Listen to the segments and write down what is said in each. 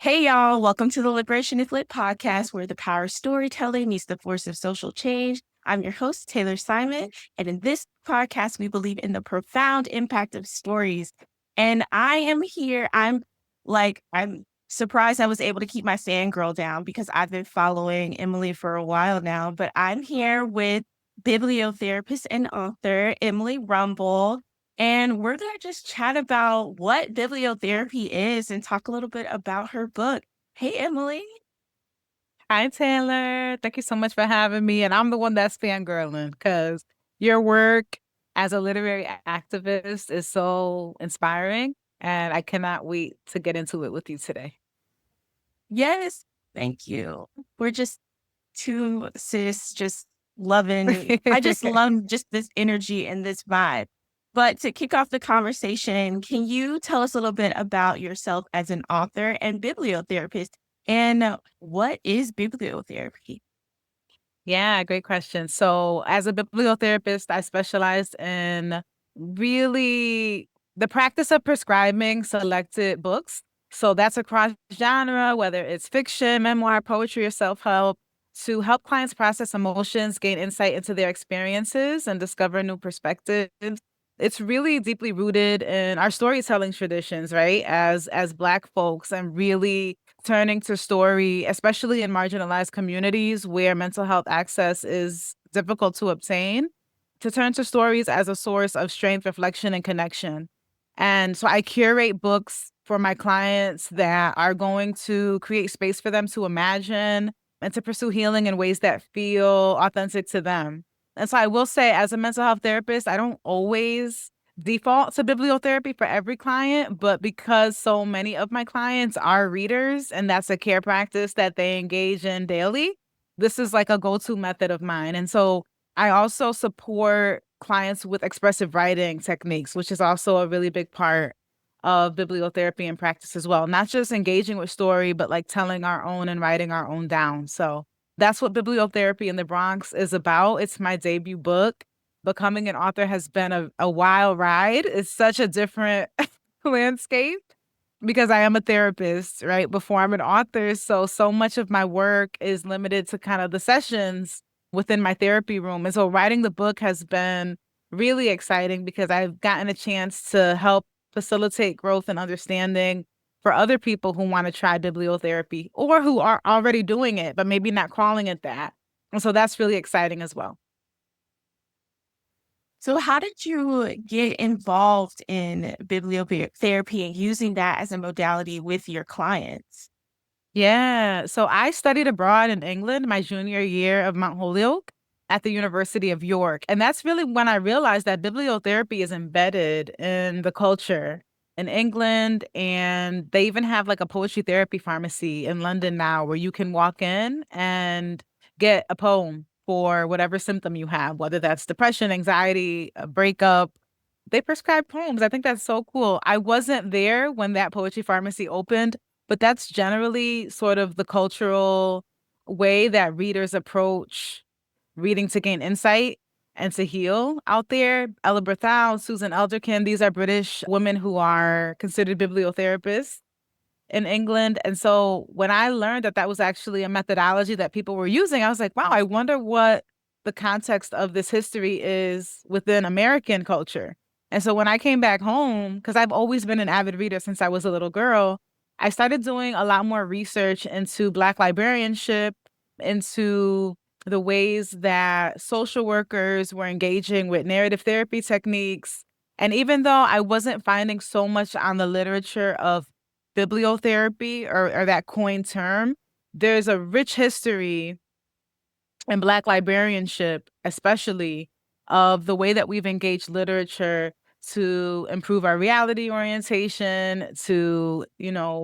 Hey, y'all. Welcome to the Liberation is Lit podcast, where the power of storytelling meets the force of social change. I'm your host, Taylor Simon. And in this podcast, we believe in the profound impact of stories. And I am here. I'm surprised I was able to keep my fangirl down because I've been following Emily for a while now. But I'm here with bibliotherapist and author Emely Rumble. And we're going to just chat about what bibliotherapy is and talk a little bit about her book. Hey, Emily. Hi, Taylor. Thank you so much for having me. And I'm the one that's fangirling because your work as a literary activist is so inspiring. And I cannot wait to get into it with you today. Yes, thank you. We're just two sis, just loving. I just love just this energy and this vibe. But to kick off the conversation, can you tell us a little bit about yourself as an author and bibliotherapist? And what is bibliotherapy? Yeah, great question. So, as a bibliotherapist, I specialize in really the practice of prescribing selected books. So, that's across genre, whether it's fiction, memoir, poetry, or self help, to help clients process emotions, gain insight into their experiences, and discover new perspectives. It's really deeply rooted in our storytelling traditions, right? As Black folks, and really turning to story, especially in marginalized communities where mental health access is difficult to obtain, to turn to stories as a source of strength, reflection, and connection. And so I curate books for my clients that are going to create space for them to imagine and to pursue healing in ways that feel authentic to them. And so I will say, as a mental health therapist, I don't always default to bibliotherapy for every client, but because so many of my clients are readers and that's a care practice that they engage in daily, this is like a go to method of mine. And so I also support clients with expressive writing techniques, which is also a really big part of bibliotherapy and practice as well. Not just engaging with story, but like telling our own and writing our own down. So that's what Bibliotherapy in the Bronx is about. It's my debut book. Becoming an author has been a wild ride. It's such a different landscape because I am a therapist, right? Before I'm an author. So much of my work is limited to kind of the sessions within my therapy room. And so writing the book has been really exciting because I've gotten a chance to help facilitate growth and understanding for other people who want to try bibliotherapy or who are already doing it, but maybe not calling it that. And so that's really exciting as well. So, how did you get involved in bibliotherapy and using that as a modality with your clients? Yeah. So I studied abroad in England my junior year of Mount Holyoke at the University of York. And that's really when I realized that bibliotherapy is embedded in the culture in England. And they even have like a poetry therapy pharmacy in London now where you can walk in and get a poem for whatever symptom you have, whether that's depression, anxiety, a breakup. They prescribe poems. I think that's so cool. I wasn't there when that poetry pharmacy opened, but that's generally sort of the cultural way that readers approach reading to gain insight and to heal out there. Ella Berthal, Susan Elderkin, these are British women who are considered bibliotherapists in England. And so when I learned that that was actually a methodology that people were using, I was like, wow, I wonder what the context of this history is within American culture. And so when I came back home, because I've always been an avid reader since I was a little girl, I started doing a lot more research into Black librarianship, into the ways that social workers were engaging with narrative therapy techniques. And even though I wasn't finding so much on the literature of bibliotherapy or that coined term, there's a rich history in Black librarianship, especially of the way that we've engaged literature to improve our reality orientation, to,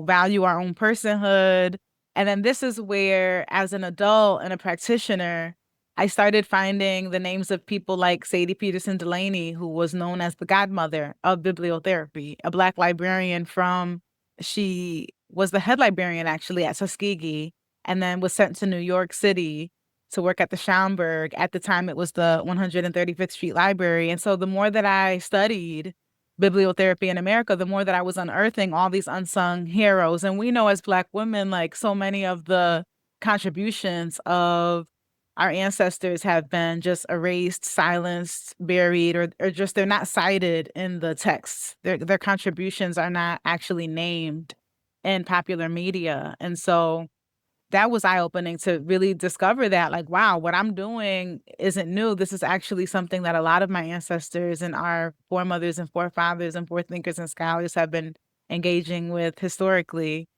value our own personhood. And then this is where, as an adult and a practitioner, I started finding the names of people like Sadie Peterson Delaney, who was known as the godmother of bibliotherapy, a Black librarian she was the head librarian actually at Tuskegee and then was sent to New York City to work at the Schaumburg. At the time, it was the 135th Street Library. And so the more that I studied bibliotherapy in America, the more that I was unearthing all these unsung heroes. And we know as Black women, like so many of the contributions of our ancestors have been just erased, silenced, buried, or just they're not cited in the texts. Their contributions are not actually named in popular media. And so that was eye-opening to really discover that, like, wow, what I'm doing isn't new. This is actually something that a lot of my ancestors and our foremothers and forefathers and forethinkers and scholars have been engaging with historically.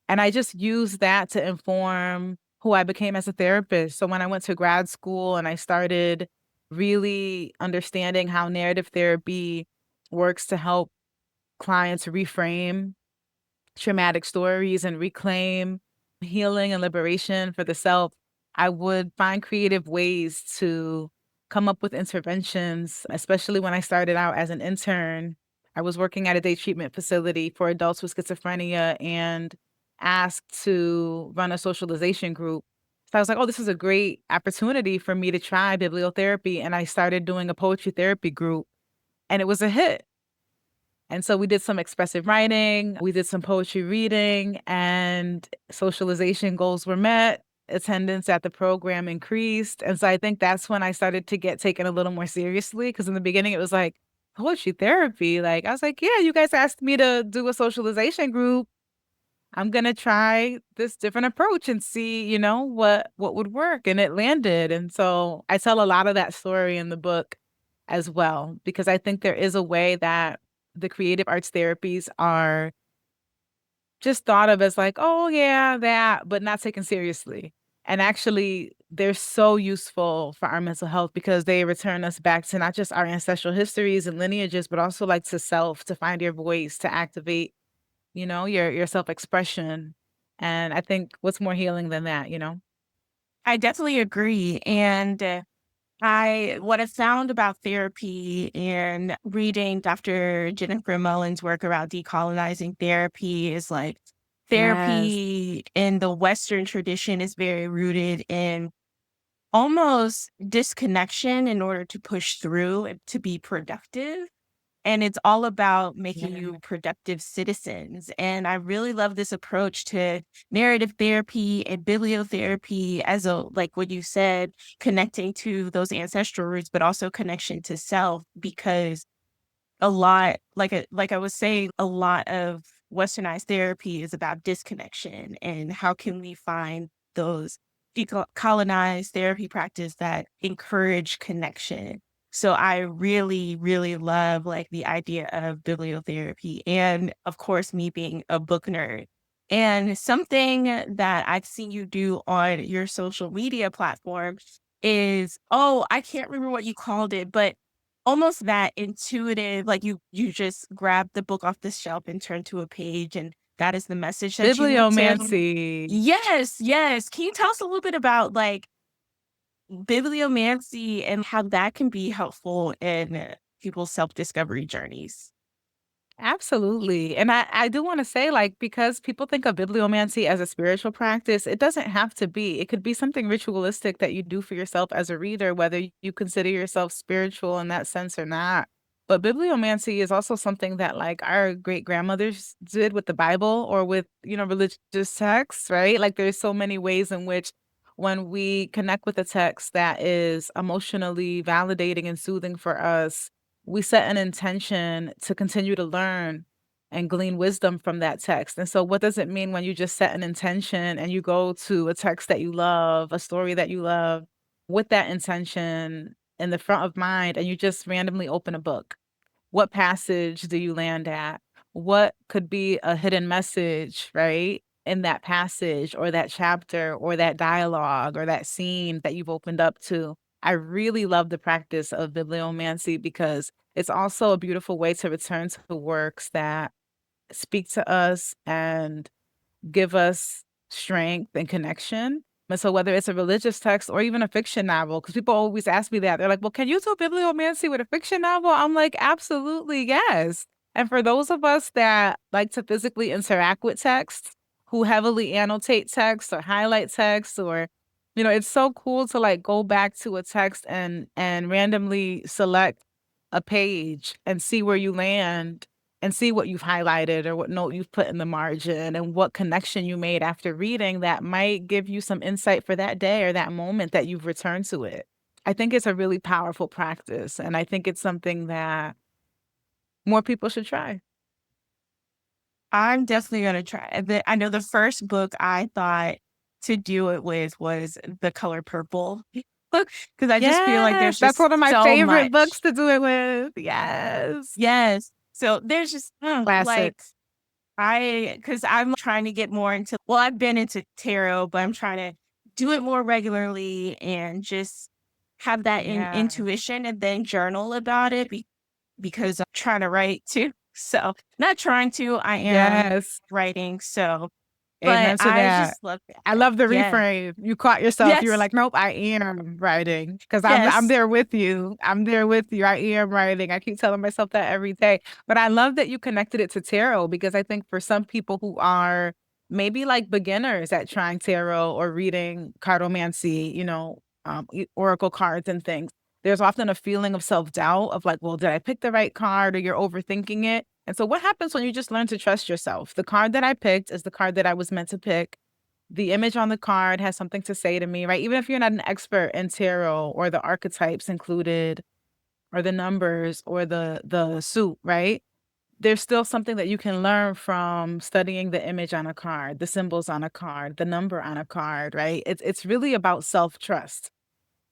And I just used that to inform who I became as a therapist. So when I went to grad school and I started really understanding how narrative therapy works to help clients reframe traumatic stories and reclaim healing and liberation for the self, I would find creative ways to come up with interventions, especially when I started out as an intern. I was working at a day treatment facility for adults with schizophrenia and asked to run a socialization group. So I was like, oh, this is a great opportunity for me to try bibliotherapy. And I started doing a poetry therapy group, and it was a hit. And so we did some expressive writing, we did some poetry reading, and socialization goals were met. Attendance at the program increased. And so I think that's when I started to get taken a little more seriously. Because in the beginning, it was like, poetry therapy. Like, I was like, yeah, you guys asked me to do a socialization group. I'm going to try this different approach and see, what would work. And it landed. And so I tell a lot of that story in the book as well, because I think there is a way that the creative arts therapies are just thought of as like, oh, yeah, that, but not taken seriously. And actually, they're so useful for our mental health because they return us back to not just our ancestral histories and lineages, but also like to self, to find your voice, to activate, your self-expression. And I think what's more healing than that? I definitely agree. And what I found about therapy and reading Dr. Jennifer Mullen's work around decolonizing therapy is like Yes. therapy in the Western tradition is very rooted in almost disconnection in order to push through and to be productive. And it's all about making Yeah. you productive citizens. And I really love this approach to narrative therapy and bibliotherapy as like what you said, connecting to those ancestral roots, but also connection to self, because a lot, like I was saying, a lot of westernized therapy is about disconnection and how can we find those decolonized therapy practice that encourage connection. So I really, really love like the idea of bibliotherapy and of course me being a book nerd. And something that I've seen you do on your social media platform is, oh, I can't remember what you called it, but almost that intuitive, like you just grab the book off the shelf and turn to a page, and that is the message that you want to. Bibliomancy. Yes, yes. Can you tell us a little bit about like bibliomancy and how that can be helpful in people's self-discovery journeys? Absolutely. And I do want to say, like, because people think of bibliomancy as a spiritual practice, it doesn't have to be. It could be something ritualistic that you do for yourself as a reader, whether you consider yourself spiritual in that sense or not. But bibliomancy is also something that, like, our great grandmothers did with the Bible or with, religious texts, right? Like, there's so many ways in which when we connect with a text that is emotionally validating and soothing for us, we set an intention to continue to learn and glean wisdom from that text. And so, what does it mean when you just set an intention and you go to a text that you love, a story that you love, with that intention in the front of mind, and you just randomly open a book? What passage do you land at? What could be a hidden message, right? In that passage or that chapter or that dialogue or that scene that you've opened up to. I really love the practice of bibliomancy because it's also a beautiful way to return to the works that speak to us and give us strength and connection. And so whether it's a religious text or even a fiction novel, because people always ask me that, they're like, well, can you do bibliomancy with a fiction novel? I'm like, absolutely, yes. And for those of us that like to physically interact with text, who heavily annotate text or highlight text, or, it's so cool to like go back to a text and randomly select a page and see where you land and see what you've highlighted or what note you've put in the margin and what connection you made after reading that might give you some insight for that day or that moment that you've returned to it. I think it's a really powerful practice. And I think it's something that more people should try. I'm definitely gonna try it. I know the first book I thought to do it with was The Color Purple because I just feel like Yes, there's that's just one of my so favorite books much. to do it with. Yes. Yes. So there's just, Classic. like, because I'm trying to get more into I've been into tarot, but I'm trying to do it more regularly and just have that Yeah. intuition and then journal about it because I'm trying to write too. So, not trying to, I am Yes. writing, so but Amen to I that. just love I that. love the Yeah. reframe. You caught yourself. You were Yes. like, "Nope, I am writing." Because I'm Yes. there with you. I'm there with you. I am writing. I keep telling myself that every day. But I love that you connected it to tarot because I think for some people who are maybe like beginners at trying tarot or reading cartomancy, oracle cards and things, there's often a feeling of self-doubt of like, well, did I pick the right card? Or you're overthinking it. And so what happens when you just learn to trust yourself? The card that I picked is the card that I was meant to pick. The image on the card has something to say to me, right? Even if you're not an expert in tarot or the archetypes included or the numbers or the suit, right? There's still something that you can learn from studying the image on a card, the symbols on a card, the number on a card, right? It's really about self-trust.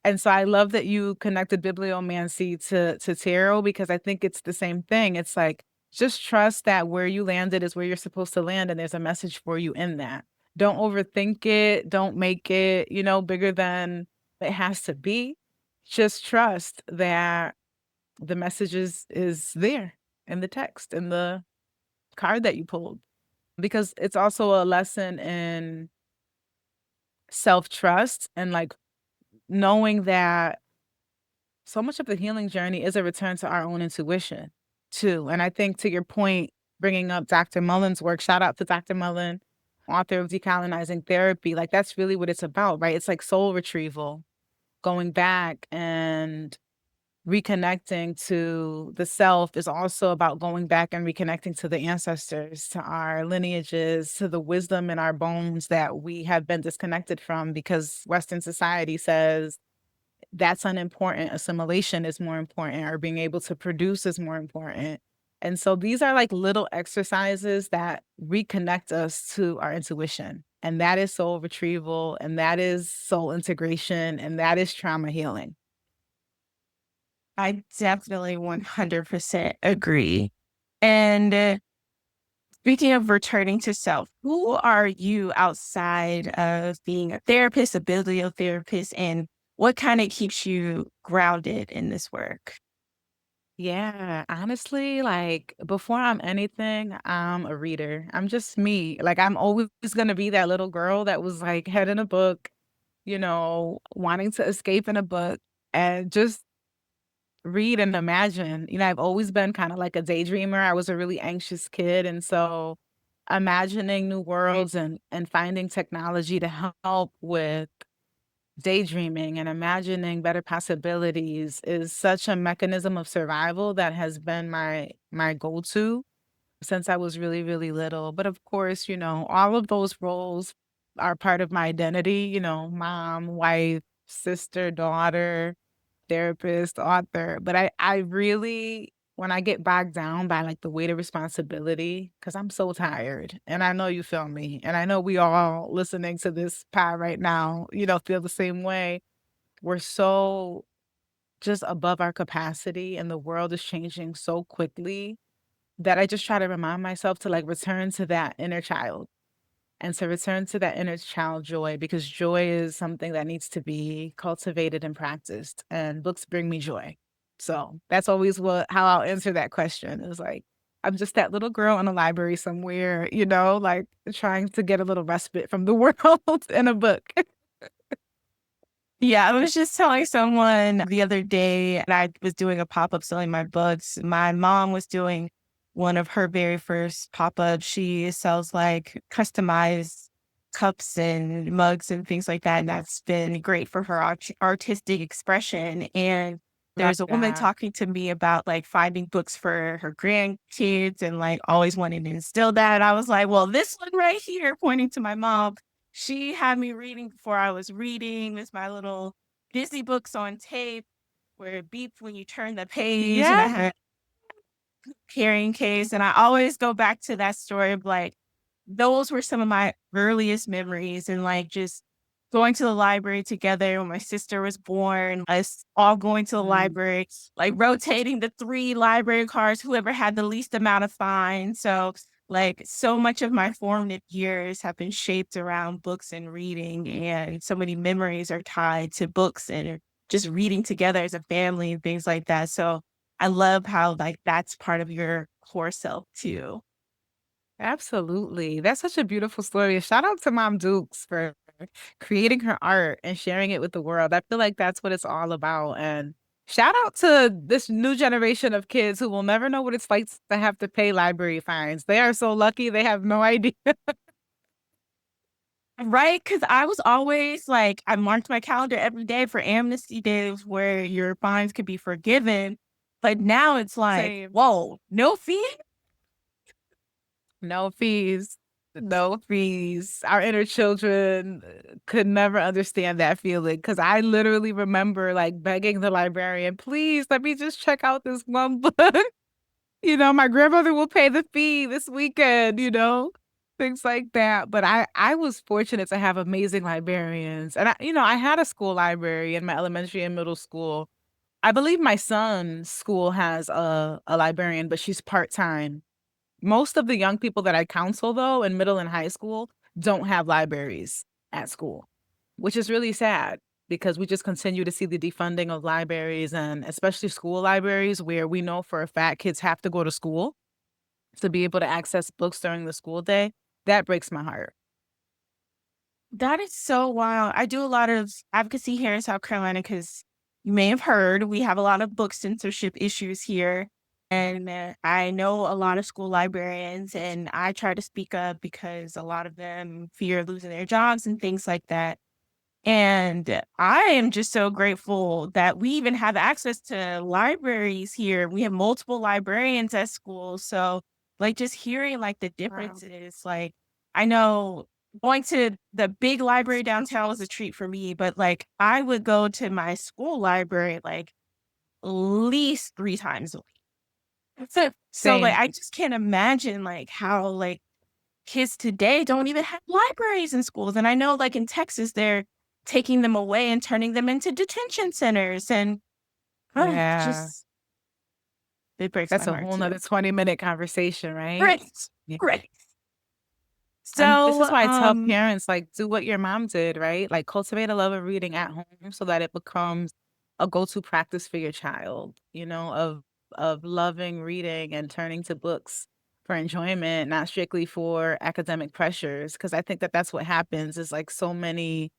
And so I love that you connected bibliomancy to tarot because I think it's the same thing. It's like just trust that where you landed is where you're supposed to land and there's a message for you in that. Don't overthink it, don't make it, bigger than it has to be. Just trust that the message is there in the text, in the card that you pulled. Because it's also a lesson in self-trust and like knowing that so much of the healing journey is a return to our own intuition, too. And I think to your point, bringing up Dr. Mullen's work, shout out to Dr. Mullen, author of Decolonizing Therapy. Like, that's really what it's about, right? It's like soul retrieval, going back and reconnecting to the self is also about going back and reconnecting to the ancestors, to our lineages, to the wisdom in our bones that we have been disconnected from because Western society says that's unimportant. Assimilation is more important, or being able to produce is more important. And so these are like little exercises that reconnect us to our intuition. And that is soul retrieval, and that is soul integration, and that is trauma healing. I definitely 100% agree. And, speaking of returning to self, who are you outside of being a therapist, a bibliotherapist, and what kinda keeps you grounded in this work? Yeah, honestly, like before I'm anything, I'm a reader. I'm just me. Like I'm always gonna be that little girl that was like head in a book, wanting to escape in a book and just read and imagine. I've always been kind of like a daydreamer. I was a really anxious kid. And so imagining new worlds and finding technology to help with daydreaming and imagining better possibilities is such a mechanism of survival that has been my go-to since I was really, really little. But of course, all of those roles are part of my identity, mom, wife, sister, daughter, therapist, author. But I really, when I get bogged down by like the weight of responsibility, because I'm so tired, and I know you feel me, and I know we all listening to this pod right now, feel the same way. We're so just above our capacity, and the world is changing so quickly that I just try to remind myself to like return to that inner child and to return to that inner child joy because joy is something that needs to be cultivated and practiced. And books bring me joy. So that's always how I'll answer that question is like, I'm just that little girl in a library somewhere, like trying to get a little respite from the world in a book. Yeah, I was just telling someone the other day, and I was doing a pop-up selling my books. My mom was doing one of her very first pop-ups. She sells like customized cups and mugs and things like that. And that's been great for her artistic expression. And Love there's a woman that. talking to me about like finding books for her grandkids and like always wanting to instill that. I was like, well, this one right here, pointing to my mom, she had me reading before I was reading. This my little Disney books on tape where it beeped when you turn the page, and I Yeah. had carrying case. And I always go back to that story of like, those were some of my earliest memories and like just going to the library together when my sister was born, us all going to the Mm. library, like rotating the 3 library cards, whoever had the least amount of fine. So like so much of my formative years have been shaped around books and reading, and so many memories are tied to books and just reading together as a family and things like that. So I love how like that's part of your core self too. Absolutely. That's such a beautiful story. Shout out to Mom Dukes for creating her art and sharing it with the world. I feel like that's what it's all about. And shout out to this new generation of kids who will never know what it's like to have to pay library fines. They are so lucky. They have no idea. Right, because I was always like, I marked my calendar every day for amnesty days where your fines could be forgiven. But now it's like, Same. whoa, no fee? No fees. No fees. Our inner children could never understand that feeling because I literally remember like begging the librarian, please let me just check out this one book. My grandmother will pay the fee this weekend, things like that. But I was fortunate to have amazing librarians. And I had a school library in my elementary and middle school. I believe my son's school has a librarian, but she's part-time. Most of the young people that I counsel, though, in middle and high school, don't have libraries at school, which is really sad because we just continue to see the defunding of libraries and especially school libraries where we know for a fact kids have to go to school to be able to access books during the school day. That breaks my heart. That is so wild. I do a lot of advocacy here in South Carolina because you may have heard we have a lot of book censorship issues here. And I know a lot of school librarians, and I try to speak up because a lot of them fear losing their jobs and things like that. And I am just so grateful that we even have access to libraries here. We have multiple librarians at school. So, like, just hearing like the Wow. differences, like, I know going to the big library downtown was a treat for me, but like, I would go to my school library like at least 3 times a week. So like, Same. I just can't imagine like how like kids today don't even have libraries in schools. And I know, like, in Texas, they're taking them away and turning them into detention centers. And Yeah. just, it breaks my That's a heart whole too. nother 20-minute conversation, right? Right. Right. And this is So, why I tell parents, like, do what your mom did, right? Like, cultivate a love of reading at home so that it becomes a go-to practice for your child, of loving reading and turning to books for enjoyment, not strictly for academic pressures. Because I think that that's what happens is like so many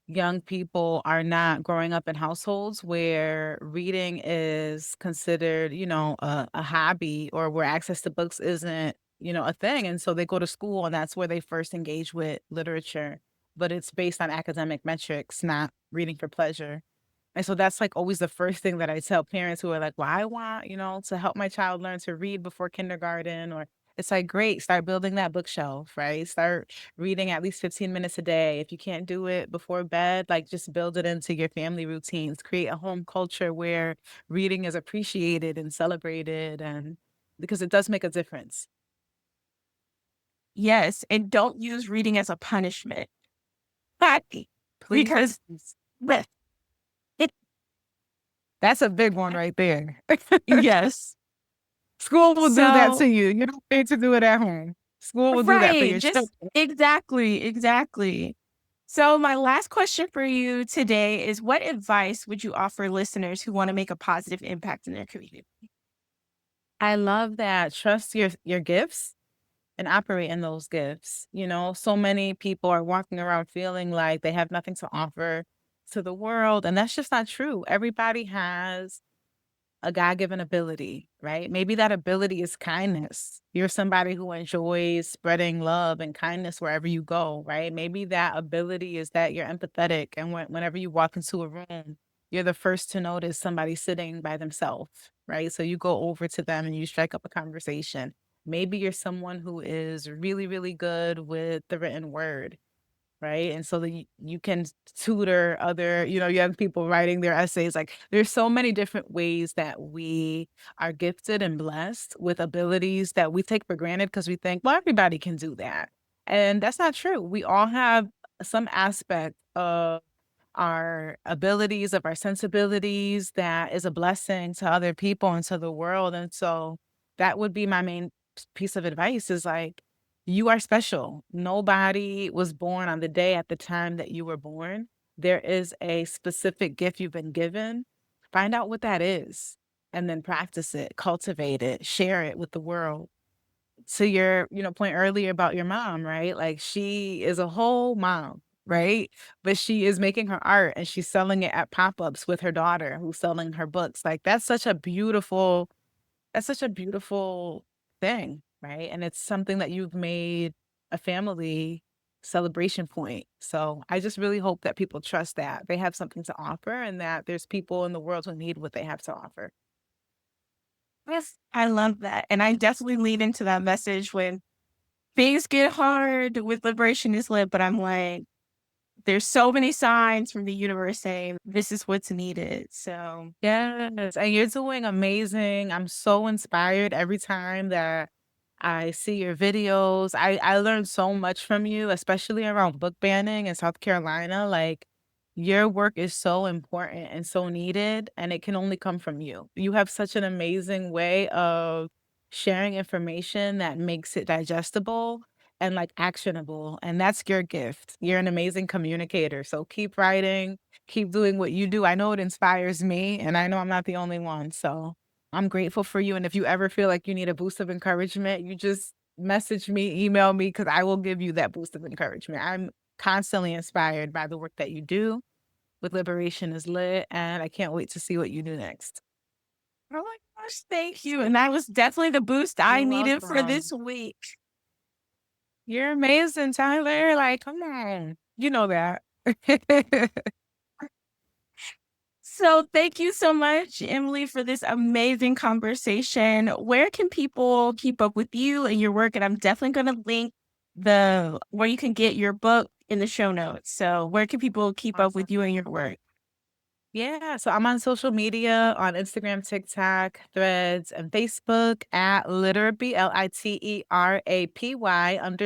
young people are not growing up in households where reading is considered, a hobby or where access to books isn't, a thing. And so they go to school and that's where they first engage with literature, but it's based on academic metrics, not reading for pleasure. And so that's like always the first thing that I tell parents who are like, well, I want, to help my child learn to read before kindergarten. Or it's like, great, start building that bookshelf, right? Start reading at least 15 minutes a day. If you can't do it before bed, like just build it into your family routines. Create a home culture where reading is appreciated and celebrated. And because it does make a difference. yes. And don't use reading as a punishment. But Please. because but it, That's a big one right there. yes. School will do that So, to you. You don't need to do it at home. School will do that for right. your children. Just exactly. Exactly. So, my last question for you today is, what advice would you offer listeners who want to make a positive impact in their community? I love that. Trust your gifts and operate in those gifts. So many people are walking around feeling like they have nothing to offer to the world, and that's just not true. Everybody has a God-given ability, right? Maybe that ability is kindness. You're somebody who enjoys spreading love and kindness wherever you go, right? Maybe that ability is that you're empathetic and whenever you walk into a room, you're the first to notice somebody sitting by themselves, right? So you go over to them and you strike up a conversation. Maybe you're someone who is really, really good with the written word, right? And so that you can tutor other, young people writing their essays. Like there's so many different ways that we are gifted and blessed with abilities that we take for granted because we think, well, everybody can do that. And that's not true. We all have some aspect of our abilities, of our sensibilities that is a blessing to other people and to the world. And so that would be my main piece of advice is like, you are special. Nobody was born on the day at the time that you were born. There is a specific gift you've been given. Find out what that is and then practice it, cultivate it, share it with the world. To your, point earlier about your mom, right? Like she is a whole mom, right? But she is making her art and she's selling it at pop-ups with her daughter who's selling her books. Like that's such a beautiful thing, right? And it's something that you've made a family celebration point. So I just really hope that people trust that they have something to offer and that there's people in the world who need what they have to offer. Yes, I love that. And I definitely lead into that message when things get hard with Liberation is Lit, but I'm like, there's so many signs from the universe saying this is what's needed. So Yes, and you're doing amazing. I'm so inspired every time that I see your videos. I learned so much from you, especially around book banning in South Carolina. Like your work is so important and so needed, and it can only come from you. You have such an amazing way of sharing information that makes it digestible and like actionable, and that's your gift. You're an amazing communicator. So keep writing, keep doing what you do. I know it inspires me, and I know I'm not the only one. So I'm grateful for you. And if you ever feel like you need a boost of encouragement, you just message me, email me, because I will give you that boost of encouragement. I'm constantly inspired by the work that you do with Liberation is Lit, and I can't wait to see what you do next. oh my gosh, thank you. And that was definitely the boost I You're needed for welcome. this week. You're amazing, Tyler. Like, come on. You know that. So thank you so much, Emily, for this amazing conversation. Where can people keep up with you and your work? And I'm definitely going to link the where you can get your book in the show notes. So where can people keep up with Awesome. you and your work? Yeah, so I'm on social media on Instagram, TikTok, Threads, and Facebook at Literapy,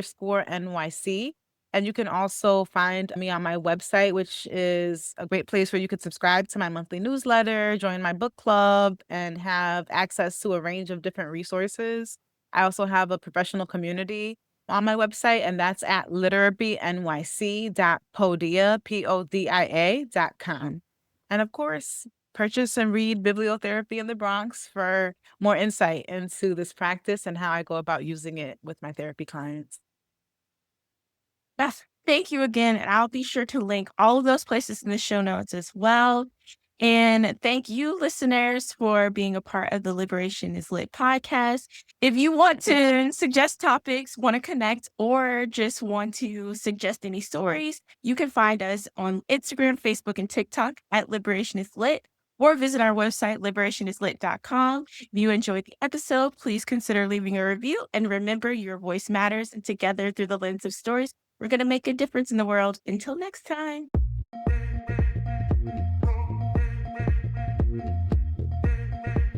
LITERAPY_NYC. And you can also find me on my website, which is a great place where you could subscribe to my monthly newsletter, join my book club, and have access to a range of different resources. I also have a professional community on my website, and that's at literabynyc.podia.com. And of course, purchase and read Bibliotherapy in the Bronx for more insight into this practice and how I go about using it with my therapy clients. Yes. Thank you again. And I'll be sure to link all of those places in the show notes as well. And thank you, listeners, for being a part of the Liberation is Lit podcast. If you want to suggest topics, want to connect, or just want to suggest any stories, you can find us on Instagram, Facebook, and TikTok at Liberation is Lit, or visit our website, liberationislit.com. If you enjoyed the episode, please consider leaving a review. And remember, your voice matters. And together, through the lens of stories, we're going to make a difference in the world. Until next time.